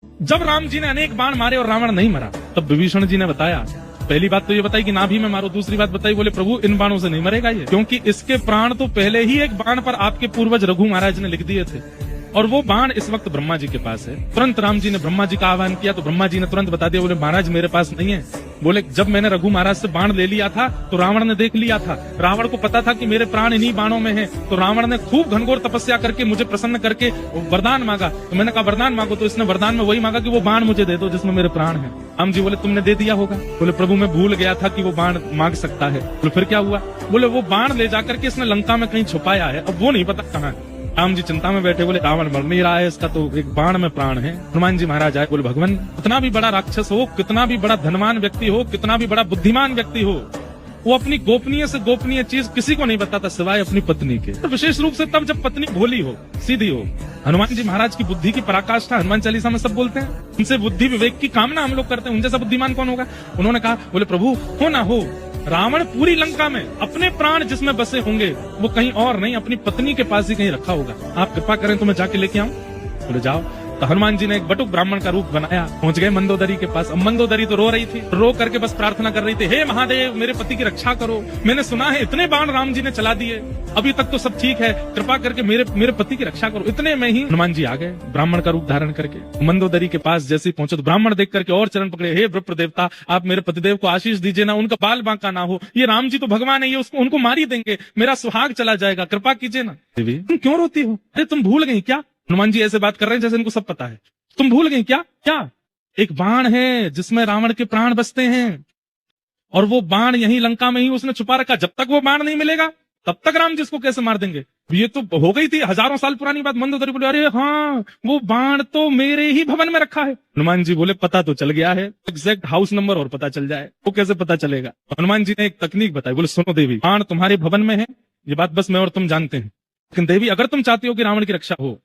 जब राम जी ने अनेक बाण मारे और रावण नहीं मरा, तब विभीषण जी ने बताया, पहली बात तो ये बताई कि नाभि में मारो, दूसरी बात बताई, बोले प्रभु इन बाणों से नहीं मरेगा ये, क्योंकि इसके प्राण तो पहले ही एक बाण पर आपके पूर्वज रघु महाराज ने लिख दिए थे, और वो बाण इस वक्त ब्रह्मा जी के पास है। तुरंत राम जी ने ब्रह्मा जी का आह्वान किया तो ब्रह्मा जी ने तुरंत बता दिया, बोले महाराज मेरे पास नहीं है। बोले जब मैंने रघु महाराज से बाण ले लिया था तो रावण ने देख लिया था, रावण को पता था कि मेरे प्राण इन्हीं बाणों में हैं, तो रावण ने खूब घनघोर तपस्या करके मुझे प्रसन्न करके वरदान मांगा। तो मैंने कहा वरदान मांगो, तो इसने वरदान में वही मांगा कि वो बाण मुझे दे दो जिसमें मेरे प्राण हैं। राम जी बोले तुमने दे दिया होगा। बोले प्रभु मैं भूल गया था कि वो बाण मांग सकता है। बोले फिर क्या हुआ? बोले वो बाण ले जाकर के इसने लंका में कहीं छुपाया है, अब वो नहीं पता कहाँ है। राम जी चिंता में बैठे, बोले रावण मर नहीं रहा है, इसका तो एक बाण में प्राण है। हनुमान जी महाराज आए, बोले भगवान कितना भी बड़ा राक्षस हो, कितना भी बड़ा धनवान व्यक्ति हो, कितना भी बड़ा बुद्धिमान व्यक्ति हो, वो अपनी गोपनीय से गोपनीय चीज किसी को नहीं बताता सिवाय अपनी पत्नी के, तो विशेष रूप से तब जब पत्नी भोली हो, सीधी हो। हनुमान जी महाराज की बुद्धि की पराकाष्ठा हनुमान चालीसा में सब बोलते हैं, उनसे बुद्धि विवेक की कामना हम लोग करते हैं, उनसे सब बुद्धिमान कौन होगा? उन्होंने कहा, बोले प्रभु हो ना हो, रावण पूरी लंका में अपने प्राण जिसमें बसे होंगे वो कहीं और नहीं, अपनी पत्नी के पास ही कहीं रखा होगा, आप कृपा करें तो मैं जाके लेके आऊं। बोले जाओ। तो हनुमान जी ने एक बटुक ब्राह्मण का रूप बनाया, पहुंच गए मंदोदरी के पास। अब मंदोदरी तो रो रही थी, रो करके बस प्रार्थना कर रही थी, हे महादेव मेरे पति की रक्षा करो, मैंने सुना है इतने बाण राम जी ने चला दिए, अभी तक तो सब ठीक है, कृपा करके मेरे पति की रक्षा करो। इतने में ही हनुमान जी आ गए ब्राह्मण का रूप धारण करके। मंदोदरी के पास जैसे ही पहुंचे तो ब्राह्मण देख करके और चरण पकड़े, हे विप्र देवता आप मेरे पतिदेव को आशीष दीजिए ना, उनका बाल बांका ना हो, ये राम जी तो भगवान है, ये उसको उनको मार ही देंगे, मेरा सुहाग चला जाएगा, कृपा कीजिए ना। देवी तुम क्यों रोती हो? अरे तुम भूल गई क्या? हनुमान जी ऐसे बात कर रहे हैं जैसे इनको सब पता है। तुम भूल गई क्या? क्या? एक बाण है जिसमें रावण के प्राण बसते हैं, और वो बाण यहीं लंका में ही उसने छुपा रखा, जब तक वो बाण नहीं मिलेगा तब तक राम जी इसको कैसे मार देंगे? ये तो हो गई थी हजारों साल पुरानी बात। मंदोदरी बोले अरे हाँ वो बाण तो मेरे ही भवन में रखा है। हनुमान जी बोले पता तो चल गया है, एग्जैक्ट हाउस नंबर और पता चल जाए, वो कैसे पता चलेगा? हनुमान जी ने एक तकनीक बताई, बोले सुनो देवी, बाण तुम्हारे भवन में है, ये बात बस मैं और तुम जानते हैं, लेकिन देवी अगर तुम चाहती हो कि रावण की रक्षा हो,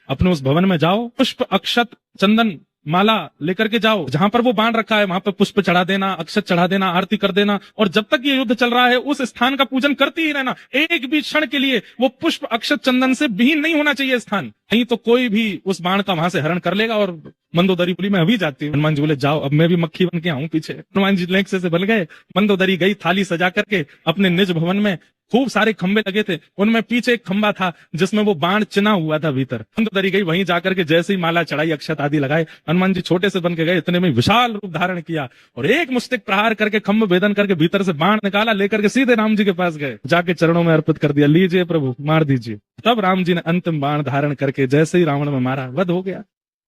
अपने उस भवन में जाओ, पुष्प अक्षत चंदन माला लेकर के जाओ, जहां पर वो बाण रखा है वहां पर पुष्प चढ़ा देना, अक्षत चढ़ा देना, आरती कर देना, और जब तक ये युद्ध चल रहा है उस स्थान का पूजन करती ही रहना। एक भी क्षण के लिए वो पुष्प अक्षत चंदन से विहीन नहीं होना चाहिए स्थान, नहीं तो कोई भी उस बाण का वहां से हरण कर लेगा। और मंदोदरी बोली मैं अभी जाती हूँ। हनुमान जी बोले जाओ, अब मैं भी मक्खी बन के आऊं पीछे। हनुमान जी लेक्से से बन गए, मंदोदरी गई थाली सजा करके अपने निज भवन में, खूब सारे खंबे लगे थे, उनमें पीछे एक खंबा था जिसमें वो बाण चिना हुआ था भीतर। मंदोदरी गई, वहीं जाकर के जैसे ही माला चढ़ाई, अक्षत आदि लगाए, हनुमान जी छोटे से बन के गए, इतने में विशाल रूप धारण किया और एक मुष्टिक प्रहार करके खंभ भेदन करके भीतर से बाण निकाला, लेकर के सीधे राम जी के पास गए, जाके चरणों में अर्पित कर दिया, लीजिए प्रभु मार दीजिए। तब राम जी ने अंतिम बाण धारण करके जैसे ही रावण में मारा, वध हो गया।